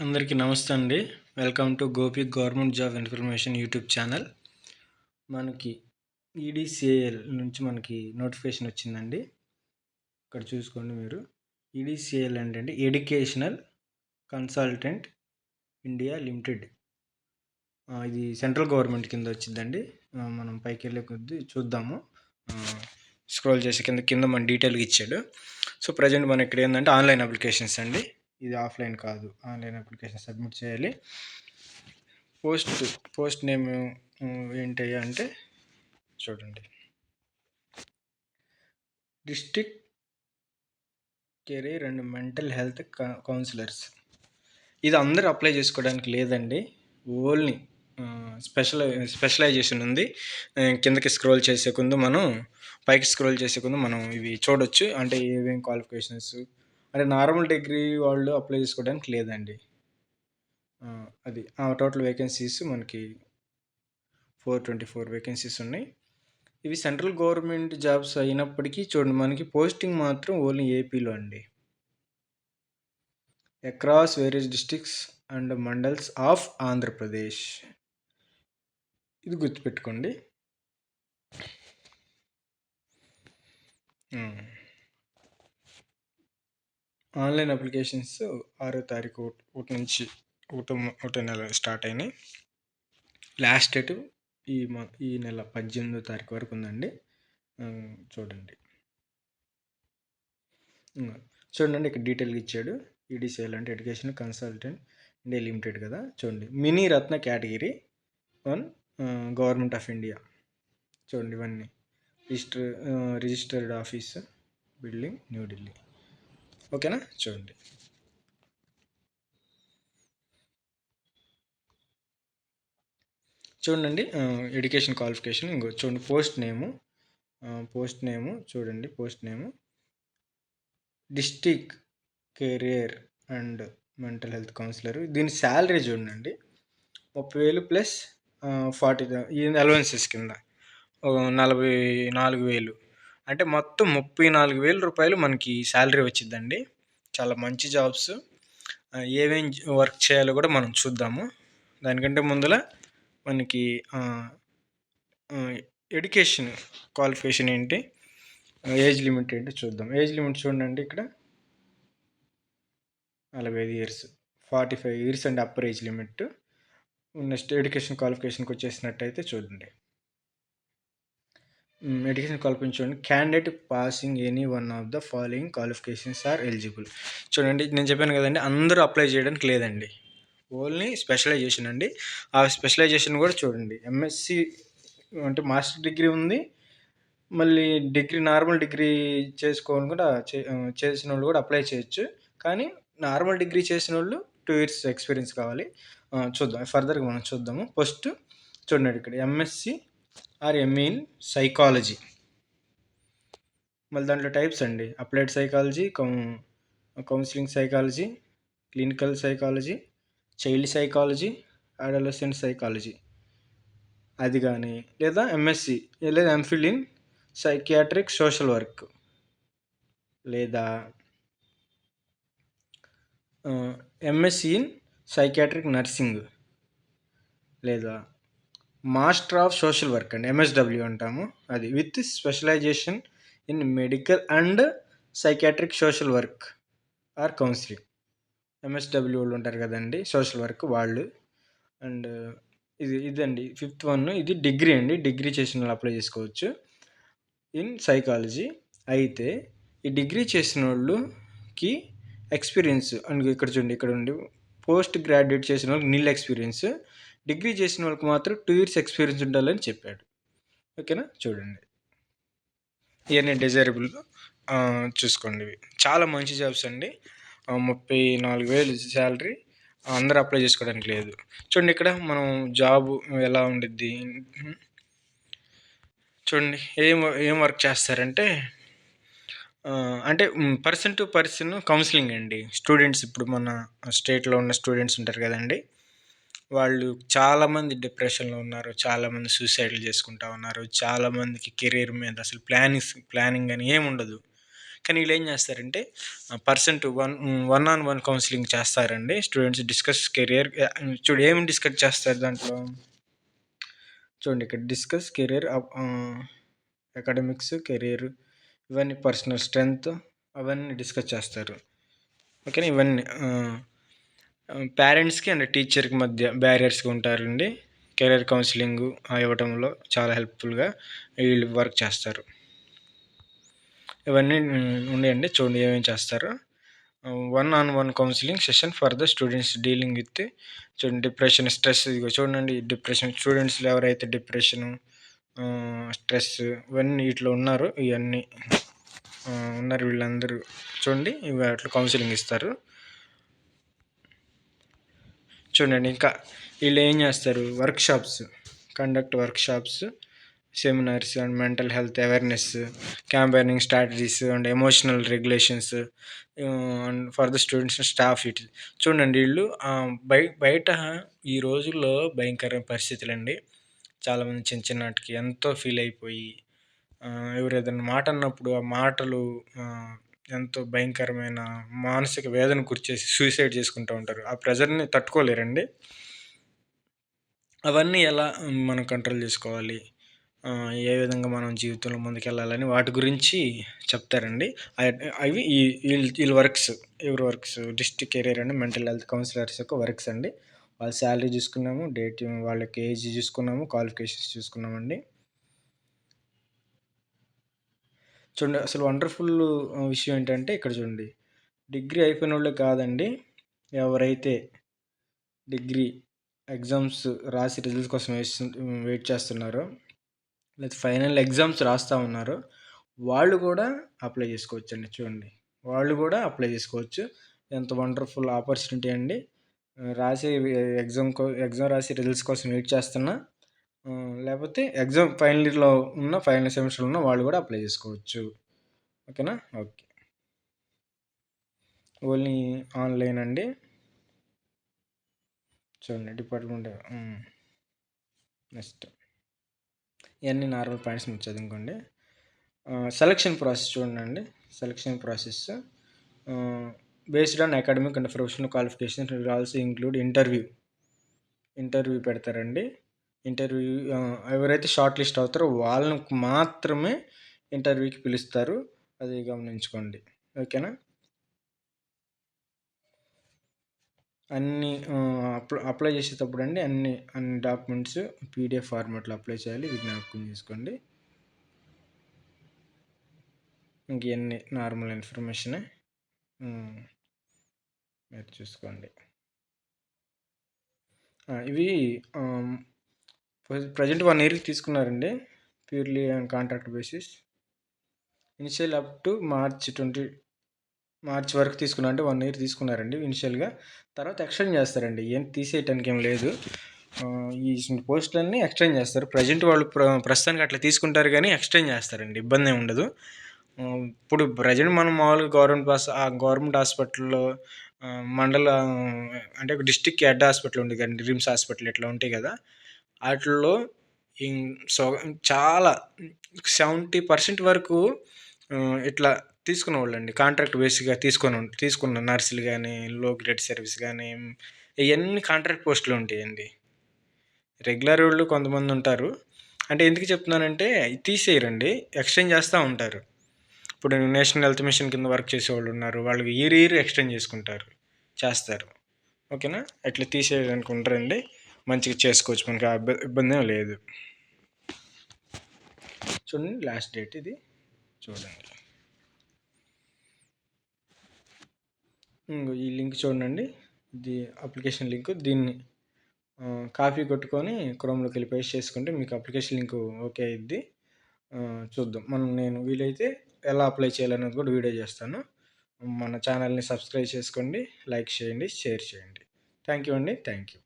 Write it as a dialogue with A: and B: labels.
A: అందరికీ నమస్తే అండి. Welcome to Gopi government job information YouTube channel. మనకి ఈడీసీఏఎల్ నుంచి మనకి నోటిఫికేషన్ వచ్చిందండి. ఇక్కడ చూసుకోండి మీరు. ఈడీసీఏఎల్ అంటే ఎడ్యుకేషనల్ కన్సల్టెంట్ ఇండియా లిమిటెడ్. ఇది సెంట్రల్ గవర్నమెంట్ కింద వచ్చిందండి. మనం పైకి వెళ్ళే కొద్దీ చూద్దాము. స్క్రోల్ చేసి కింద మన డీటెయిల్గా ఇచ్చాడు. సో ప్రజెంట్ మన ఇక్కడ ఏంటంటే ఆన్లైన్ అప్లికేషన్స్ అండి. ఇది ఆఫ్లైన్ కాదు, ఆన్లైన్ అప్లికేషన్ సబ్మిట్ చేయాలి. పోస్ట్ నేమ్ ఏంటయ్యా అంటే చూడండి, district career and mental health counsellors. ఇది అందరూ అప్లై చేసుకోవడానికి లేదండి. ఓన్లీ స్పెషలైజేషన్ ఉంది. కిందకి స్క్రోల్ చేసే ముందు పైకి స్క్రోల్ చేసే ముందు మనం ఇవి చూడొచ్చు. అంటే ఏమేమి క్వాలిఫికేషన్స్ అంటే నార్మల్ డిగ్రీ వాళ్ళు అప్లై చేసుకోవడానికి లేదండి. అది టోటల్ వేకెన్సీస్ మనకి 424 వేకెన్సీస్ ఉన్నాయి. ఇవి సెంట్రల్ గవర్నమెంట్ జాబ్స్ అయినప్పటికీ చూడండి, మనకి పోస్టింగ్ మాత్రం ఓన్లీ ఏపీలో అండి. Across various districts and mandals of Andhra Pradesh. ఇది గుర్తుపెట్టుకోండి. ఆన్లైన్ అప్లికేషన్స్ 6వ తారీఖు నుంచి 1వ నెల స్టార్ట్ అయినాయి. లాస్ట్ డేట్ ఈ నెల 18వ తారీఖు వరకు ఉందండి. చూడండి ఇక్కడ డీటెయిల్గా ఇచ్చాడు. ఈడీసీఎల్ అంటే ఎడ్యుకేషన్ కన్సల్టెంట్ ఇండియా లిమిటెడ్ కదా. చూడండి, mini Ratna category 1 government of India. చూడండి ఇవన్నీ రిజిస్టర్డ్ ఆఫీస్ బిల్డింగ్ న్యూఢిల్లీ. ఓకేనా. చూడండి ఎడ్యుకేషన్ క్వాలిఫికేషన్. చూడండి పోస్ట్ నేము చూడండి. Post name district career and mental health councillor. దీని శాలరీ చూడండి 30,000 ప్లస్ 40 అలవెన్సెస్ కింద 44,000. అంటే మొత్తం 34,000 రూపాయలు మనకి శాలరీ వచ్చిందండి. చాలా మంచి జాబ్స్. ఏమేం వర్క్ చేయాలో కూడా మనం చూద్దాము. దానికంటే ముందర మనకి ఎడ్యుకేషన్ క్వాలిఫికేషన్ ఏంటి, ఏజ్ లిమిట్ ఏంటి చూద్దాం. ఏజ్ లిమిట్ చూడండి, ఇక్కడ 45 years, 45 years and upper age limit. Next education క్వాలిఫికేషన్కి వచ్చేసినట్టయితే చూడండి, ఎడ్యుకేషన్ క్వాలిఫికేషన్ చూడండి, candidate passing any one of the following qualifications are eligible. చూడండి, నేను చెప్పాను కదండి, అందరూ అప్లై చేయడానికి లేదండి. ఓన్లీ స్పెషలైజేషన్ అండి. ఆ స్పెషలైజేషన్ కూడా చూడండి, ఎంఎస్సి అంటే మాస్టర్ డిగ్రీ ఉంది, మళ్ళీ నార్మల్ డిగ్రీ చేసుకోవాలి కూడా చేసిన వాళ్ళు కూడా అప్లై చేయొచ్చు. కానీ నార్మల్ డిగ్రీ చేసిన వాళ్ళు 2 years ఎక్స్పీరియన్స్ కావాలి. చూద్దాం, ఫర్దర్గా మనం చూద్దాము. ఫస్ట్ చూడండి, ఇక్కడ MSc or MA in psychology. మళ్ళీ దాంట్లో టైప్స్ అండి, applied psychology, counselling psychology, clinical psychology, child psychology, adolescent psychology. అది కానీ లేదా ఎంఎస్సి లేదా MPhil in psychiatric social work, లేదా ఎంఎస్సి ఇన్ సైకియాట్రిక్ నర్సింగ్, లేదా మాస్టర్ ఆఫ్ సోషల్ వర్క్ అండి, ఎంఎస్డబ్ల్యూ అంటాము. అది with specialisation in medical and psychiatric social work or counselling. MSW వాళ్ళు ఉంటారు కదండి, సోషల్ వర్క్ వాళ్ళు. అండ్ ఇదండి 5th వన్. ఇది డిగ్రీ అండి, డిగ్రీ చేసిన వాళ్ళు అప్లై చేసుకోవచ్చు ఇన్ సైకాలజీ. అయితే ఈ డిగ్రీ చేసిన వాళ్ళకి ఎక్స్పీరియన్స్ అండ్ ఇక్కడ చూడండి, ఇక్కడ ఉండి పోస్ట్ గ్రాడ్యుయేట్ చేసిన వాళ్ళకి నీల్ ఎక్స్పీరియన్స్, డిగ్రీ చేసిన వాళ్ళకి మాత్రం 2 years ఎక్స్పీరియన్స్ ఉండాలని చెప్పాడు. ఓకేనా. చూడండి, ఇవన్నీ డిజైరబుల్ చూసుకోండి. ఇవి చాలా మంచి జాబ్స్ అండి. 34,000 శాలరీ, అందరూ అప్లై చేసుకోవడానికి లేదు. చూడండి, ఇక్కడ మనం జాబ్ ఎలా ఉండిద్ది చూడండి. ఏం వర్క్ చేస్తారంటే అంటే పర్సన్ టు పర్సన్ కౌన్సిలింగ్ అండి. స్టూడెంట్స్, ఇప్పుడు మన స్టేట్లో ఉన్న స్టూడెంట్స్ ఉంటారు కదండి, వాళ్ళు చాలామంది డిప్రెషన్లో ఉన్నారు, చాలామంది సూసైడ్లు చేసుకుంటూ ఉన్నారు, చాలామందికి కెరీర్ మీద అసలు ప్లానింగ్ అని ఏమి ఉండదు. కానీ వీళ్ళు ఏం చేస్తారంటే person to one on one counselling చేస్తారండి. స్టూడెంట్స్ డిస్కస్ కెరియర్ చూడు ఏమి డిస్కస్ చేస్తారు దాంట్లో. చూడండి ఇక్కడ డిస్కస్ కెరియర్, అకాడమిక్స్, కెరియర్, ఇవన్నీ పర్సనల్ స్ట్రెంగ్త్ అవన్నీ డిస్కస్ చేస్తారు. ఓకేనా. ఇవన్నీ పేరెంట్స్కి అండ్ టీచర్కి మధ్య బ్యారియర్స్గా ఉంటారండి. కెరీర్ కౌన్సిలింగ్ ఇవ్వడంలో చాలా హెల్ప్ఫుల్గా వీళ్ళు వర్క్ చేస్తారు. ఇవన్నీ ఉన్నాయండి. చూడండి ఏమేమి చేస్తారు. One on one counselling session for the students dealing with చూడండి డిప్రెషన్, స్ట్రెస్. ఇదిగో చూడండి డిప్రెషన్ స్టూడెంట్స్లో ఎవరైతే డిప్రెషను, స్ట్రెస్ ఇవన్నీ వీటిలో ఉన్నారో ఇవన్నీ ఉన్నారు వీళ్ళందరూ చూడండి ఇవి అట్లా కౌన్సిలింగ్ ఇస్తారు. చూడండి ఇంకా వీళ్ళు ఏం చేస్తారు, workshops conduct, workshops, seminars and mental health awareness, campaigning strategies and emotional regulations and for the students and staff. It చూడండి వీళ్ళు బయట ఈ రోజుల్లో భయంకరమైన పరిస్థితులండి. చాలామంది చిన్న చిన్నటికి ఎంతో ఫీల్ అయిపోయి ఎవరు ఏదైనా మాట అన్నప్పుడు ఆ మాటలు ఎంతో భయంకరమైన మానసిక వేదన గురిచేసి సూసైడ్ చేసుకుంటూ ఉంటారు. ఆ ప్రెజర్ని తట్టుకోలేరండి. అవన్నీ ఎలా మనం కంట్రోల్ చేసుకోవాలి, ఏ విధంగా మనం జీవితంలో ముందుకెళ్ళాలని వాటి గురించి చెప్తారండి. అవి వీళ్ళ వర్క్స్, ఎవరి works district career and mental health counsellors యొక్క వర్క్స్ అండి. వాళ్ళ శాలరీ చూసుకున్నాము, డేట్, వాళ్ళకి ఏజ్ చూసుకున్నాము, క్వాలిఫికేషన్స్ చూసుకున్నామండి. చూడండి అసలు వండర్ఫుల్ విషయం ఏంటంటే ఇక్కడ చూడండి, డిగ్రీ అయిపోయిన వాళ్ళే కాదండి, ఎవరైతే డిగ్రీ ఎగ్జామ్స్ రాసి రిజల్ట్స్ కోసం వెయిట్ చేస్తున్నారో, లేదా ఫైనల్ ఎగ్జామ్స్ రాస్తూ ఉన్నారో వాళ్ళు కూడా అప్లై చేసుకోవచ్చు అండి. చూడండి వాళ్ళు కూడా అప్లై చేసుకోవచ్చు. ఎంత వండర్ఫుల్ ఆపర్చునిటీ అండి. రాసి ఎగ్జామ్ రాసి రిజల్ట్స్ కోసం వెయిట్ చేస్తున్నా, లేకపోతే ఎగ్జామ్ ఫైనల్ ఇయర్లో ఉన్న, ఫైనల్ సెమిస్టర్లో ఉన్న వాళ్ళు కూడా అప్లై చేసుకోవచ్చు. ఓకేనా. ఓకే, ఓన్లీ ఆన్లైన్ అండి. చూడండి డిపార్ట్మెంట్, నెక్స్ట్ ఇవన్నీ నార్మల్ పాయింట్స్ మీరు చదువుకోండి. సెలక్షన్ ప్రాసెస్ చూడండి. Selection process based on academic and professional qualification will also include interview పెడతారండి. ఇంటర్వ్యూ ఎవరైతే షార్ట్ లిస్ట్ అవుతారో వాళ్ళని మాత్రమే ఇంటర్వ్యూకి పిలుస్తారు. అది గమనించుకోండి. ఓకేనా. అన్నీ అప్లై చేసేటప్పుడు అండి అన్ని డాక్యుమెంట్స్ పీడిఎఫ్ ఫార్మాట్లో అప్లై చేయాలి. ఇది జ్ఞాపకం చేసుకోండి. ఇంకన్నీ నార్మల్ ఇన్ఫర్మేషనే మీరు చూసుకోండి. ఇవి ప్రజెంట్ 1 ఇయర్కి తీసుకున్నారండి, purely on contract basis. Initial up to March వరకు తీసుకున్నా, అంటే 1 ఇయర్ తీసుకున్నారండి ఇనిషియల్గా. తర్వాత ఎక్స్టెండ్ చేస్తారండి, ఏం తీసేయటానికి ఏం లేదు. ఈ పోస్టులన్నీ ఎక్స్టెండ్ చేస్తారు. ప్రజెంట్ వాళ్ళు ప్రస్తుతానికి అట్లా తీసుకుంటారు కానీ ఎక్స్టెండ్ చేస్తారండి, ఇబ్బంది ఏమి ఉండదు. ఇప్పుడు ప్రజెంట్ మనం మామూలుగా గవర్నమెంట్ హాస్పిటల్లో మండల అంటే డిస్టిక్ హెడ్ హాస్పిటల్ ఉంది కదండి, రిమ్స్ హాస్పిటల్ ఇట్లా ఉంటాయి కదా, వాటిల్లో చాలా 70% వరకు ఇట్లా తీసుకునే వాళ్ళండి, కాంట్రాక్ట్ బేసిక్గా తీసుకున్న నర్సులు కానీ, లో గ్రేడ్ సర్వీస్ కానీ, ఇవన్నీ కాంట్రాక్ట్ పోస్టులు ఉంటాయండి. రెగ్యులర్ వాళ్ళు కొంతమంది ఉంటారు. అంటే ఎందుకు చెప్తున్నానంటే తీసేయరండి, ఎక్స్టెండ్ చేస్తూ ఉంటారు. ఇప్పుడు నేషనల్ హెల్త్ మిషన్ కింద వర్క్ చేసేవాళ్ళు ఉన్నారు, వాళ్ళకి ఇయర్ ఎక్స్టెండ్ చేస్తారు. ఓకేనా. అట్లా తీసేయడానికి ఉంటారండి, మంచిగా చేసుకోవచ్చు, మనకి ఇబ్బంది ఏం లేదు. చూడండి లాస్ట్ డేట్ ఇది చూడండి. ఈ లింక్ చూడండి, ఇది అప్లికేషన్ లింక్. దీన్ని కాపీ కొట్టుకొని క్రోమ్లోకి వెళ్ళి పేస్ట్ చేసుకుంటే మీకు అప్లికేషన్ లింక్ ఓకే అయ్యిద్ది. చూద్దాం నేను వీలైతే ఎలా అప్లై చేయాలనేది కూడా వీడియో చేస్తాను. మన ఛానల్ని సబ్స్క్రైబ్ చేసుకోండి, లైక్ చేయండి, షేర్ చేయండి. థ్యాంక్ యూ అండి. Thank you.